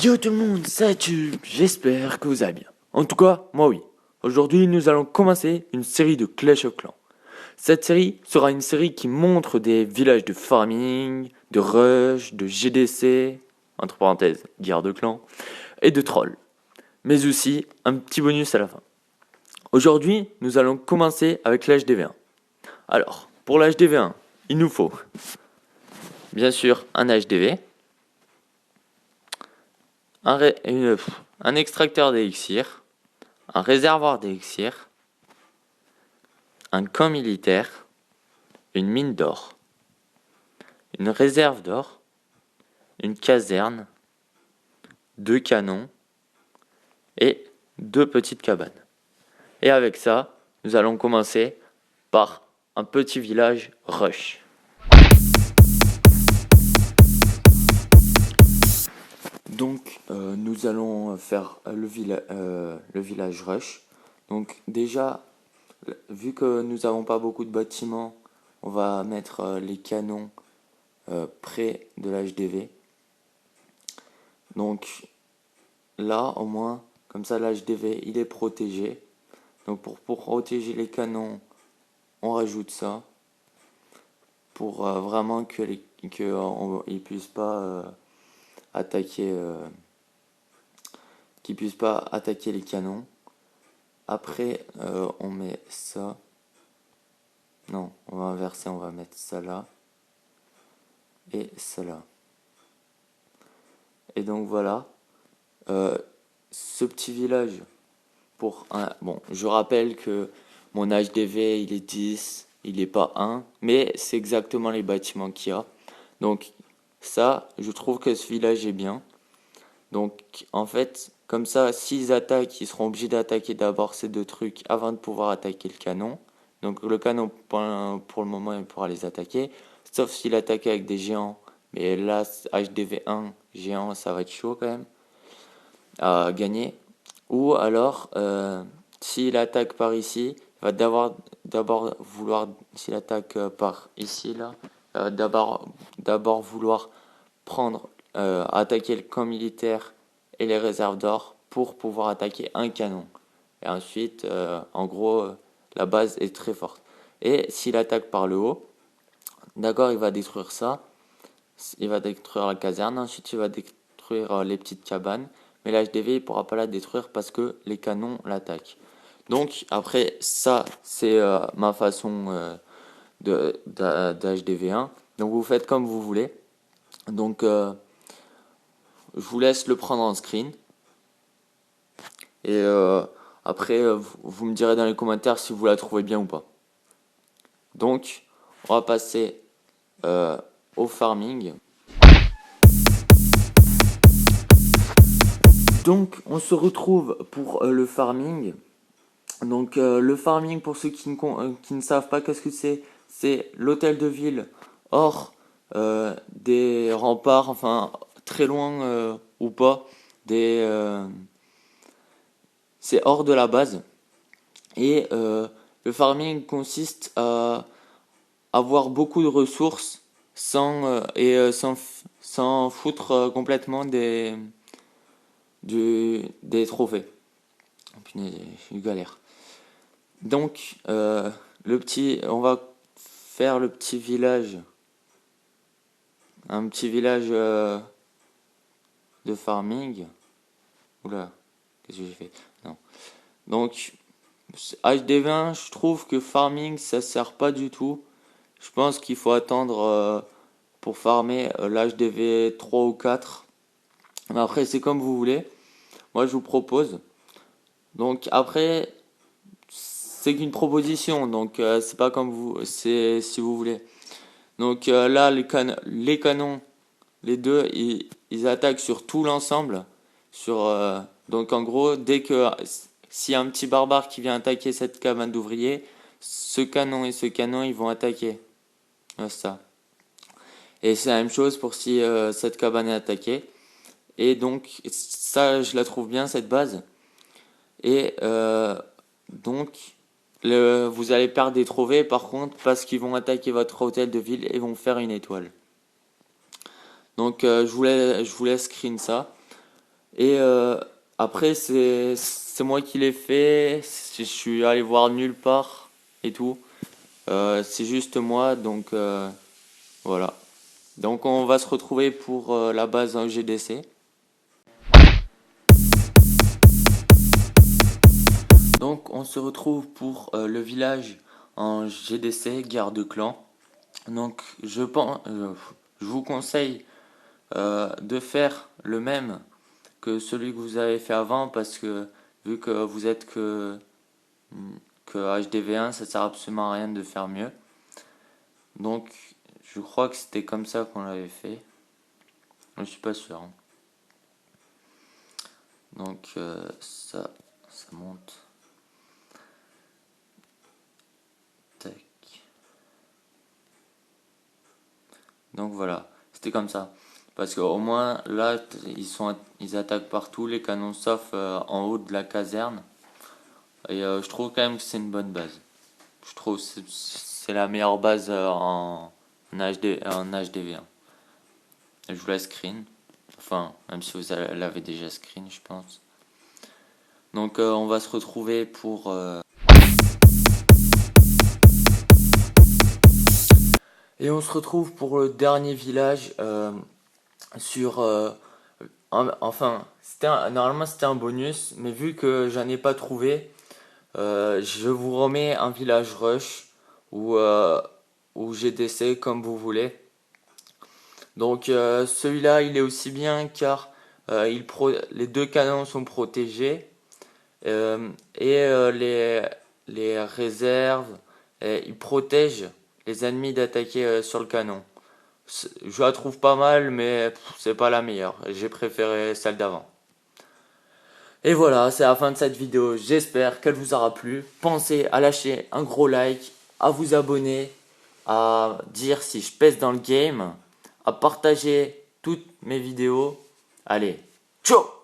Yo tout le monde, c'est Tube, j'espère que vous allez bien. En tout cas, moi oui. Aujourd'hui, nous allons commencer une série de Clash of Clans. Cette série sera une série qui montre des villages de farming, de rush, de GDC, entre parenthèses, guerre de clans, et de trolls. Mais aussi un petit bonus à la fin. Aujourd'hui, nous allons commencer avec l'HDV1. Alors, pour l'HDV1, il nous faut bien sûr un HDV, un extracteur d'élixir, un réservoir d'élixir, un camp militaire, une mine d'or, une réserve d'or, une caserne, 2 canons et 2 petites cabanes. Et avec ça, nous allons commencer par un petit village rush. Donc nous allons faire le village rush. Donc déjà, vu que nous n'avons pas beaucoup de bâtiments, on va mettre les canons près de l'HDV. Donc là au moins, comme ça l'HDV il est protégé. Donc pour protéger les canons, on rajoute ça. Pour vraiment qu'ils puissent pas attaquer les canons. Après on met ça. Non, on va inverser, on va mettre ça là et ça là. Et donc voilà, ce petit village bon, je rappelle que mon HDV il est 10, il n'est pas 1, mais c'est exactement les bâtiments qu'il y a. Donc ça, je trouve que ce village est bien. Donc en fait, comme ça, s'ils attaquent, ils seront obligés d'attaquer d'abord ces 2 trucs avant de pouvoir attaquer le canon. Donc le canon, pour le moment, il pourra les attaquer. Sauf s'il attaque avec des géants. Mais là, HDV1, géant, ça va être chaud quand même à gagner. Ou alors, s'il attaque par ici, il va d'abord vouloir, s'il attaque par ici, là, d'abord vouloir attaquer le camp militaire et les réserves d'or pour pouvoir attaquer un canon. Et ensuite, en gros, la base est très forte. Et s'il attaque par le haut, d'accord, il va détruire ça. Il va détruire la caserne. Ensuite, il va détruire les petites cabanes. Mais l'HDV, il ne pourra pas la détruire parce que les canons l'attaquent. Donc, après, ça, c'est ma façon d'HDV1. Donc, vous faites comme vous voulez. Donc, je vous laisse le prendre en screen. Et après, vous me direz dans les commentaires si vous la trouvez bien ou pas. Donc, on va passer au farming. Donc, on se retrouve pour le farming. Donc, le farming, pour ceux qui ne savent pas qu'est-ce que c'est l'hôtel de ville hors des remparts, enfin très loin ou pas, c'est hors de la base. Et le farming consiste à avoir beaucoup de ressources sans foutre complètement des trophées. Punaise, je galère. Donc, on va faire le petit village. Un petit village de farming. Oula, qu'est-ce que j'ai fait? Non. Donc, HD20, je trouve que farming, ça sert pas du tout. Je pense qu'il faut attendre pour farmer l'HDV 3 ou 4. Mais après, c'est comme vous voulez. Moi, je vous propose. Donc, après, c'est qu'une proposition. Donc, c'est pas comme vous. C'est si vous voulez. Donc, là, les canons, les deux, ils attaquent sur tout l'ensemble. Donc, en gros, s'il y a un petit barbare qui vient attaquer cette cabane d'ouvriers, ce canon et ce canon, ils vont attaquer. Ça. Et c'est la même chose pour si cette cabane est attaquée. Et donc, ça, je la trouve bien, cette base. Et donc, vous allez perdre des trophées, par contre, parce qu'ils vont attaquer votre hôtel de ville et vont faire une étoile. Donc, je vous laisse screen ça. Et après, c'est moi qui l'ai fait. Je suis allé voir nulle part et tout. C'est juste moi, donc voilà. Donc on va se retrouver pour la base en GDC. Donc on se retrouve pour le village en GDC, guerre de clan. Donc je vous conseille de faire le même que celui que vous avez fait avant parce que vu que vous êtes que HDV1, ça sert absolument à rien de faire mieux. Donc je crois que c'était comme ça qu'on l'avait fait. Je suis pas sûr, hein. Donc ça monte. Tac. Donc voilà, c'était comme ça. Parce qu'au moins là, ils attaquent partout les canons sauf en haut de la caserne. Et je trouve quand même que c'est une bonne base. Je trouve que c'est la meilleure base en HDV1. Je vous la screen. Enfin, même si vous l'avez déjà screen, je pense. Donc on va se retrouver pour... Et on se retrouve pour le dernier village sur... enfin, normalement c'était un bonus, mais vu que j'en ai pas trouvé, je vous remets un village rush ou GDC comme vous voulez. Donc celui-là il est aussi bien car les deux canons sont protégés et les réserves ils protègent les ennemis d'attaquer sur le canon. Je la trouve pas mal mais c'est pas la meilleure. J'ai préféré celle d'avant. Et voilà, c'est la fin de cette vidéo. J'espère qu'elle vous aura plu. Pensez à lâcher un gros like, à vous abonner, à dire si je pèse dans le game, à partager toutes mes vidéos. Allez, ciao!